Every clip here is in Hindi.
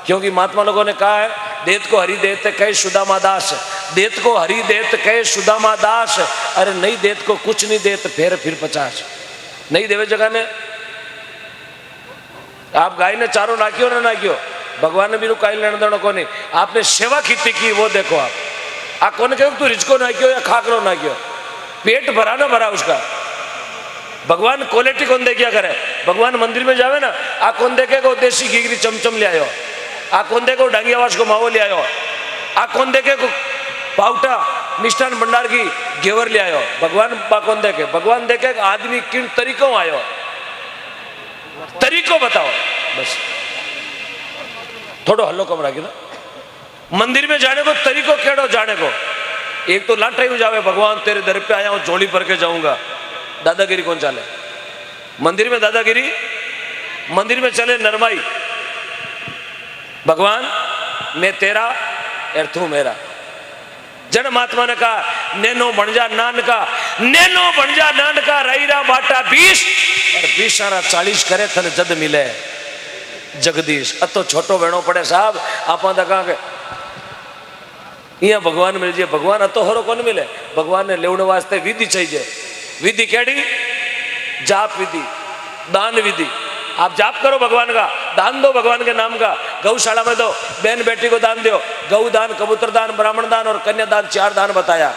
क्योंकि महात्मा लोगों ने कहा है, देत को हरि देत कहे सुदामा दास, देत को हरि देत कहे सुदामा दास। अरे नहीं देत को कुछ नहीं देत फिर 50 नहीं देवे जगह ने। आप गाय ने चारो नाक्यो ना नाक्यो, भगवान ने भी कई लेना देना को नहीं। आपने सेवा कितनी की वो देखो। आप कौन कहो तू रिचको नाक्यो या खाकरो नाक्यो, पेट भरा ना भरा उसका। भगवान क्वालिटी कौन दे क्या करे। भगवान मंदिर में जावे ना, आ कौन देखे को देसी घीगरी चमचम ले आयो, आ कौन देखो डांगियावास को मावो ले आयो, आ कौन देखे को पाउटा मिष्ठान भंडार की घेवर ले आयो। भगवान बा कौन देखे, भगवान देखे आदमी किन तरीकों आयो, तरीको बताओ बस। थोड़ो हल्लो कम राखी ना। मंदिर में जाने को तरीको केड़ो जाने को। एक तो लाटाई हो जावे, भगवान तेरे दर पे आया हूं, झोली भर के जाऊंगा। दादागिरी कौन चाले मंदिर में? दादागिरी मंदिर में चले नरमाई। भगवान मैं तेरा और तू मेरा। जन महात्मा ने कहा नैनो बनजा नान का, नैनो बनजा नान का, रईरा बाटा 20 और 20 सारा 40 करे थने जद मिले जगदीश। अतो छोटो बहनों पड़े साहब आप कहा के यहाँ भगवान मिल जाए। भगवान अतो हरो कौन मिले। भगवान ने लेवने वास्ते विधि चाहिए। विधि केड़ी? जाप विधि, दान विधि। आप जाप करो भगवान का, दान दो भगवान के नाम का। गौशाला में दो, बहन बेटी को दान दो। गौ दान, कबूतर दान, ब्राह्मण दान और कन्या दान, 4 दान बताया।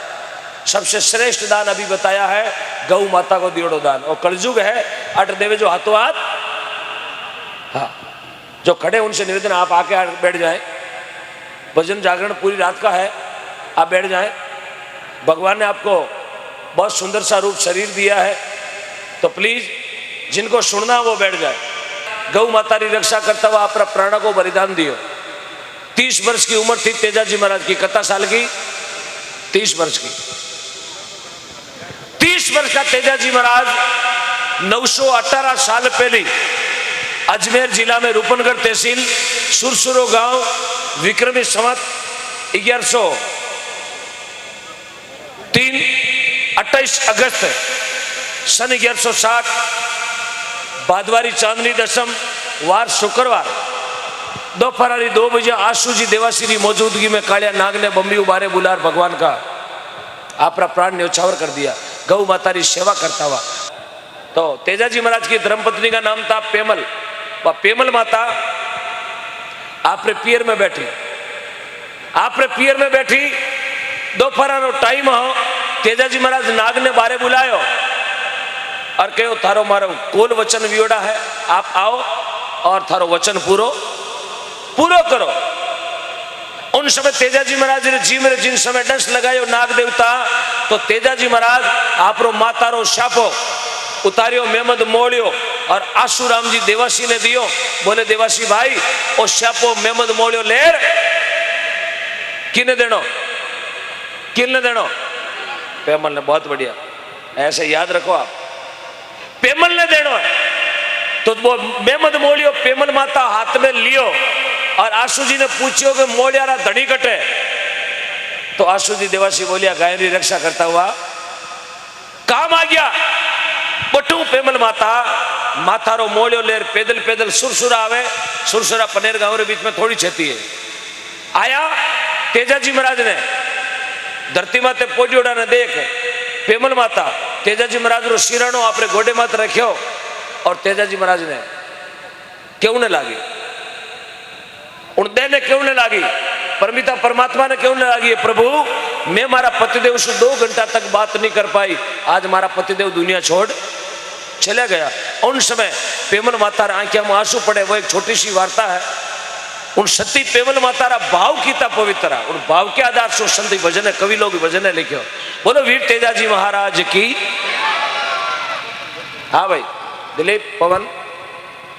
सबसे श्रेष्ठ दान अभी बताया है गौ माता को दियोड़ो दान। और कलयुग है अट देवे जो हाथों हाथ। हाँ, जो खड़े उनसे निवेदन आप आके बैठ जाए। भजन जागरण पूरी रात का है, आप बैठ जाए। भगवान ने आपको बहुत सुंदर सा रूप शरीर दिया है, तो प्लीज जिनको सुनना वो बैठ जाए। गौ माता की रक्षा करता हुआ अपना प्राण को बलिदान दियो। 30 वर्ष की उम्र थी तेजाजी महाराज की। कितना साल की? 30 वर्ष की। 30 वर्ष का तेजाजी महाराज 918 साल पहले अजमेर जिला में रूपनगर तहसील सुरसुरो गांव विक्रमी संवत 1103 28 अगस्त सन 1160 भादवारी चांदनी दशम वार शुक्रवार दोपहर 2 बजे आशु जी देवासी की मौजूदगी में कालिया नाग ने बम्बी उबारे बुलार भगवान का अपना प्राण न्यौछावर कर दिया। गौ माता की सेवा करता हुआ। तो तेजाजी महाराज की धर्मपत्नी का नाम था पेमल। वह पेमल माता आपरे पियर में बैठी, आपरे पियर में बैठी। दोपहर टाइम हो, तेजाजी महाराज नाग ने बारे बुलायो और कहो थारो मारो कोल वचन वियोड़ा है, आप आओ और थारो वचन पूरो करो। उन समय तेजाजी महाराज ने जी मेरे जिन समय डंस लगायो नाग देवता, तो तेजाजी महाराज आपरो मातारो शापो उतारियो, मेमद मोड़ियो और आशुराम जी देवासी ने दियो। बोले देवासी भाई ओ शापो मेमद मोड़ियो लेर किने देनो, किने देनो? पेमल ने। बहुत बढ़िया, ऐसे याद रखो आप, पेमल ने देनो है। तो वो मेमद मोड़ियो पेमल माता हाथ में लियो और आशु जी ने पूछियो कि मोड़ियारा धनी कटे। तो आशु जी देवासी बोलिया गाय की रक्षा करता हुआ काम आ गया। बटू पेमल माता माथारो मोड़ियो लेर पैदल पैदल सुरसुरा आवे। सुरसुरा पनेर गांव के बीच में थोड़ी छेती है। आया तेजाजी महाराज ने धरती माते पोडियोड़ा ने देख पेमल माता तेजाजी महाराज रो शिराणो आपरे गोडे मात रखियो और तेजाजी महाराज ने क्यों ने लागी, उन ने क्यों ने लागी, परमिता परमात्मा ने क्यों ने लागी? प्रभु मैं मारा पतिदेव से 2 घंटा तक बात नहीं कर पाई, आज मारा पतिदेव दुनिया छोड़ चले गया। उन समय पेमल माता आंखों में आंसू पड़े। वो एक छोटी सी वार्ता है। उन सती पेमल माता भाव कीता पवित्र, उन भाव के आधार से संत भजन कवि लोग भजन लिखो। बोलो वीर तेजाजी महाराज की। हाँ भाई दिलीप पवन,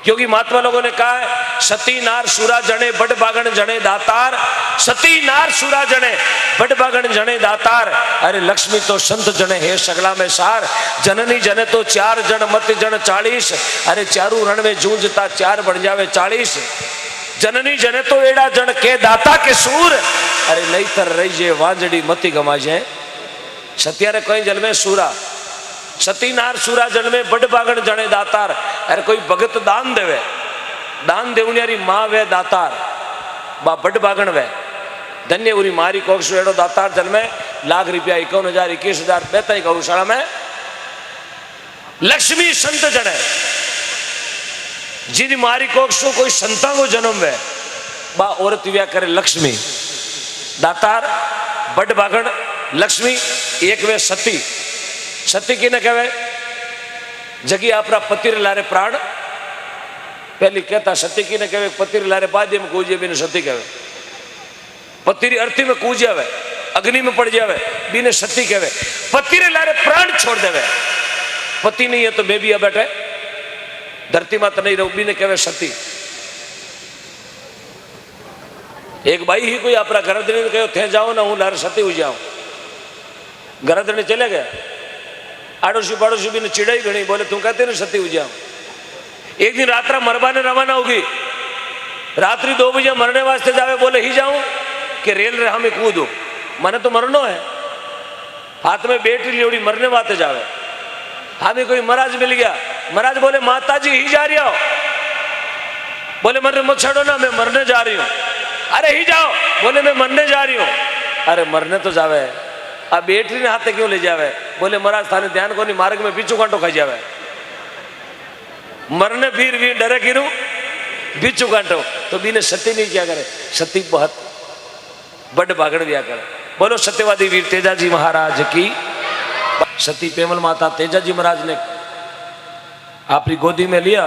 क्योंकि महात्मा लोगों ने कहा है सती नार सुरा जने बड़ बागण जने दातार, सती नार सुरा जने बड़ बागण जने दातार। अरे लक्ष्मी तो संत जने है सगला में सार, जननी जने तो 4 जन मत जन 40। अरे चारू रण में जूझता 4 बन जावे 40। जननी जने तो एड़ा जन के दाता के सूर, अरे नहीं तर रही जे वांजड़ी मती गमा जाए। सत्यारे कोई जल में सूरा, सती नार सूरा जन में बड़ बागण जने दातार। अरे कोई भगत दान देवे, दान देवनियारी माँ वे दातार। बा बड़ बागण वे धन्य उरी मारी कोक्षु एड़ो दातार जन्मे लाख रुपया 51,000 21,000 बेताई गौशाला में लक्ष्मी संत जड़े जिन मारी कोक्षु कोई संता को जन्म वे बा औरत व्या करे लक्ष्मी दातार बड़ बागण लक्ष्मी एक वे सती सती की ने कहे जगी आपरा पति लारे प्राण पहली कहता सती की ने कहे पति लारे बाद में कूजे बिन सती कहे पति अर्थी में कूज जावे अग्नि में पड़ जावे बिने सती कहे पति लारे प्राण छोड़ देवे पति नहीं है तो बेबी बैठे धरती माता नहीं रहो बिने कहे सती एक भाई ही कोई अपना गरदनी ने कहो थे जाओ ना हूँ लारे सती हो जाऊं गरदनी चले गया आड़ोशी पड़ोशी भी ने चिड़ाई घनी बोले तू कहते ना सती हो जाऊं एक दिन रात्रा मरबा ने रवाना होगी रात्रि 2 बजे मरने वास्ते जावे बोले ही जाऊं कि रेल रे हमें कूदो मने तो मरनो है हाथ में बेटी लियोड़ी मरने वास्ते जावे हमें कोई महाराज मिल गया महाराज बोले माता जी ही जा रही हो बोले मरने मत छड़ो ना मैं मरने जा रही हूँ अरे ही जाओ बोले मैं मरने जा रही हूँ अरे मरने तो जावे अब बेटी ने हाथे क्यों ले जावे बोले महाराज थाने ध्यान को नहीं मार्ग में बिच्छू कांटो खाई जावे मरने फिर भी डरे गिरू बिच्छू कांटो तो बीने सती नहीं क्या करे सती बहुत बड़ बागड़ दिया करे बोलो सत्यवादी वीर तेजाजी महाराज की सती पेमल माता तेजाजी महाराज ने अपनी गोदी में लिया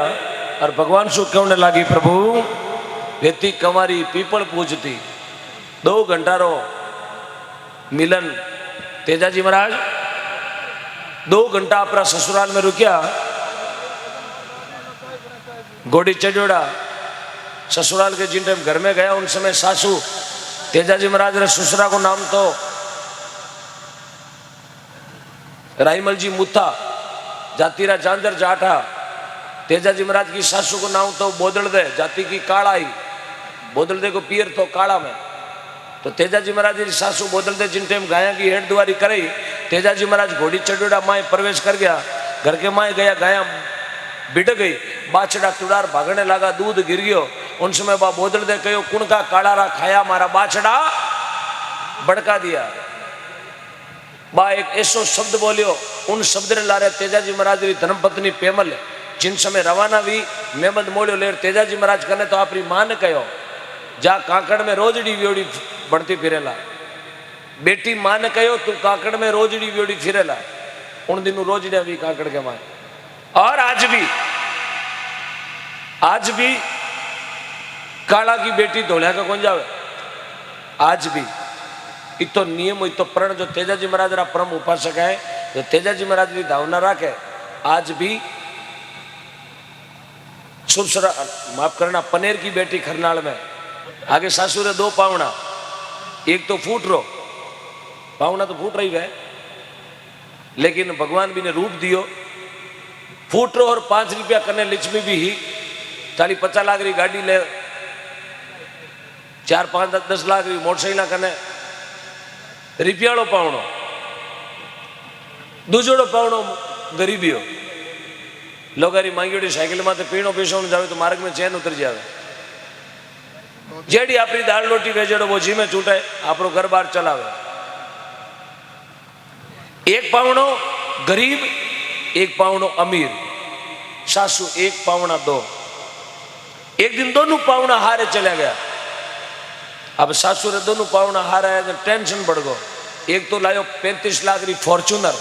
और भगवान सु कहने लगी प्रभु वेती कमारी पीपल पूजती 2 घंटा रो मिलन तेजाजी महाराज 2 घंटा अपना ससुराल में रुकिया घोड़ी चढ़ोड़ा ससुराल के जिन टाइम घर में गया उन समय सासू तेजाजी महाराज ने ससुरा को नाम तो राइमल जी मुथा जातीरा चांदर जाठा तेजाजी महाराज की सासू को नाम तो बोदल दे जाति की काड़ाई बोदल दे को पियर तो काड़ा में तो तेजाजी महाराज की सासू बोदल दे जिन टाइम गाया की हेड दुआरी कराई तेजाजी महाराज घोड़ी चढ़ोड़ा माए प्रवेश कर गया घर के माए गया गाया बिड़ गई बाछड़ा तुड़ार भागने लगा दूध गिर गयो उन समय बा बोदल दे कहो कुण का काड़ारा खाया मारा बाछड़ा भड़का दिया बा एक ऐसो शब्द बोलियो उन शब्द ने लारे तेजाजी महाराज की धर्मपत्नी पेमल जिन समय रवाना भी मेमद मोड़ो लेर तेजाजी महाराज कने तो अपनी मां ने कहो जा काकड़ में रोजड़ी व्योड़ी बढ़ती फिरेला बेटी मां ने कहो तू काकड़ में रोजड़ी व्योड़ी फिरेला उन दिनों रोजड़िया भी काकड़ के माए और आज भी काला की बेटी धोलिया का कौन जावे आज भी इतो नियम इतो प्रण जो तेजाजी महाराज रा परम उपासक है जो तेजाजी महाराज की धावना रखे आज भी शुभ माफ करना पनेर की बेटी खरनाल में आगे सासुरे 2 पावना एक तो फूट रो पावना तो फूट रही है लेकिन भगवान भी ने रूप दियो फूट रो और 5 रुपया करने लक्ष्मी भी ही 40-50 लाख री गाड़ी ले 4-5-10 लाख री मोटरसाइकिल करने रिपियाड़ो पावनो दूजोड़ो पावनो गरीबियो लोगारी मांगी साइकिल में पीणो पीसो जावे तो मार्ग में चैन उतर जावे जेडी अपनी दाल रोटी वेचेड़ो वो जी में छूटे आपरो घर बार चलावे एक पावनो गरीब एक पावनो अमीर सासू 1 पावना 2 एक दिन दोनों पावना हारे चला गया अब सासू रे दोनों पावना हारा है तो टेंशन बढ़ गो एक तो लायो 35 लाख री फॉर्च्यूनर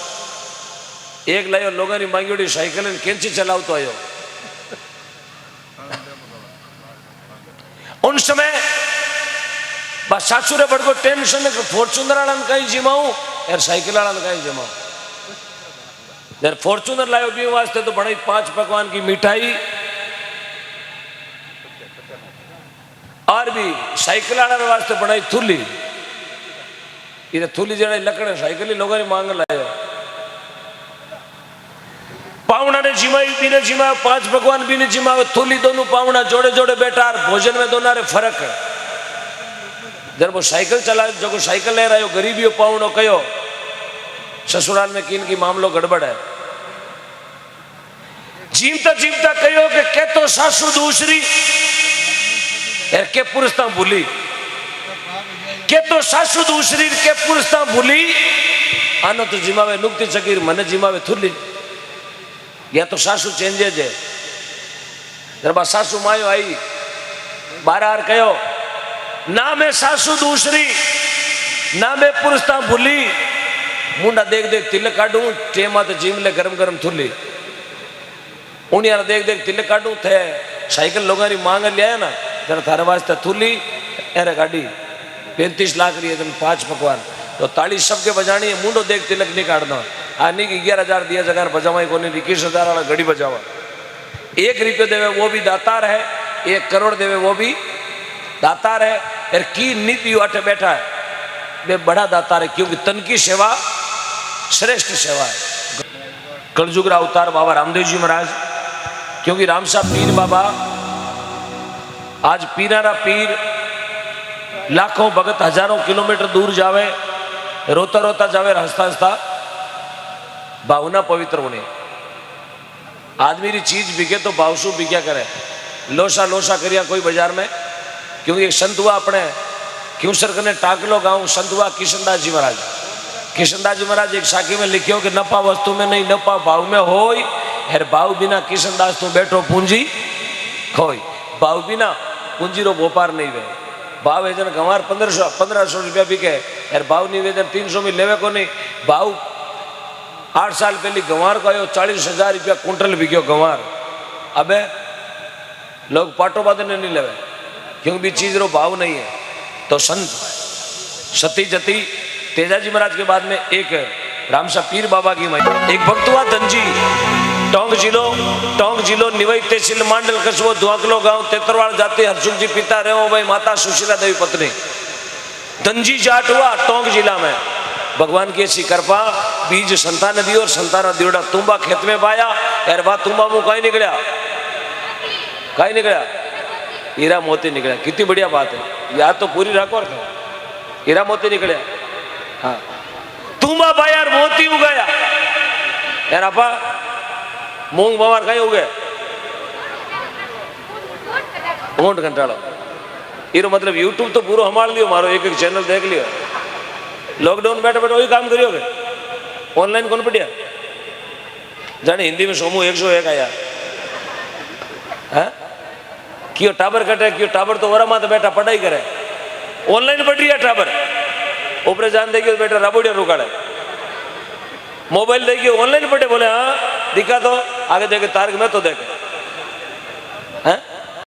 एक लायो लोगों की मांगी साइकिल कैंची चलाव तो आयो उन समय बस सासू रे बड़को टेंशन फॉर्च्यूनर वाला कहीं जिमाऊ यार साइकिल वाला कहीं जिमाऊ यार फॉर्च्यूनर लायो भी वास्ते तो बड़ी 5 पकवान की मिठाई और भी साइकिल वाला वास्ते बनाई थूली ये थूली जड़े लकड़े साइकिल ही लोगों ने मांग लायो पावना ने जिमाई भी ने जिमाओ 5 भगवान भी ने जिमाओ थूली दोनों पावना जोड़े जोड़े बैठा भोजन में दोनों रे फर्क है जब वो साइकिल चला जो साइकिल ले रहा हो गरीबी पावनो कहो ससुराल में किन की मामलो गड़बड़ है जीवता जीवता कहो कि के तो सासू दूसरी यार के पुरुष भूली के तो सासू दूसरी के पुरुषता भूली आनो तो जिमावे नुकती चकीर मने जिमावे थुली या तो सासू चेंजेज है जब सासू मायो आई बारार कहो ना मैं सासू दूसरी ना मैं पुरुषता भूली मुंडा देख देख तिलक काटू टेमा तो जिम ले गरम गरम थुली उन्हें देख देख तिलक काटू थे साइकिल लोगों की मांग लिया ना जरा थारे वास्ते थुली अरे गाड़ी 35 लाख रही है 5 पकवान तो ताली सबके बजानी है मुंडो देख तिलक नहीं काटना आनी की 11,000 दिया जगह बजावा को नहीं 21,000 वाला घड़ी बजावा 1 रुपये देवे वो भी दातार है 1 करोड़ देवे वो भी दातार है यार की नीति अठे बैठा है वे बड़ा दातार है क्योंकि तन की सेवा श्रेष्ठ सेवा है। कलयुग रा अवतार बाबा रामदेव जी महाराज क्योंकि रामसा पीर बाबा आज पीरारा पीर लाखों भगत हजारों किलोमीटर दूर जावे रोता रोता जावे हंसता हंसता भावना पवित्र होने आदमी री चीज बिके तो भावसू बिक्या करे लोसा लोसा करिया कोई बाजार में क्योंकि एक संत हुआ अपने क्यों सर कने टाकलो गांव संत हुआ किशनदास जी महाराज किशनदास जी महाराज एक साखी में लिखियो कि नपा वस्तु में नहीं नपा भाव में होय हर भाव बिना किशनदास तू बैठो पूंजी खोई भाव बिना पूंजी रो व्यापार नहीं वे भाव है जन गंवार 1500 रुपया बिके यार भाव नहीं वेदन 300 में लेवे को नहीं भाव 8 साल पहले गंवार को आयो 40,000 रुपया कुंटल बिक्यो गंवार अबे लोग पाटो बादने नहीं लेवे क्योंकि भी चीज रो भाव नहीं है तो संत सती जती तेजाजी महाराज के बाद में एक रामसा पीर बाबा की महिमा एक भक्त हुआ धनजी टोंक जिलो निवई तहसील मांडल कस्बो दुआकलो गांव तेतरवाड़ जाते हरसुख जी पिता रहे भाई माता सुशीला देवी पत्नी धनजी जाट हुआ टोंक जिला में भगवान की ऐसी कृपा बीज संतान दी और संतान दियोड़ा तुम्बा खेत में पाया यार बात तुम्बा मुंह कहीं निकला हीरा मोती निकला कितनी बढ़िया बात है याद तो पूरी रखो हीरा मोती निकले हाँ तुम्बा पाया यार मोती उगाया यार आपा मूंग बवार कहीं उगे ऊंट घंटाड़ो ये मतलब यूट्यूब तो पूरा हमार लियो मारो एक चैनल देख लियो लॉकडाउन बैठे बैठे वही काम करियोगे ऑनलाइन कौन पढ़िया जाने हिंदी में सोमू 101 आया है क्यों टाबर कटे क्यों टाबर तो वरा माता बैठा पढ़ाई करे ऑनलाइन पढ़ रही है टाबर ऊपर जान देगी बेटा रबोड़िया रुकाड़े मोबाइल देखिए ऑनलाइन पढ़े बोले हाँ दिखा तो आगे देखे तारक में तो देखे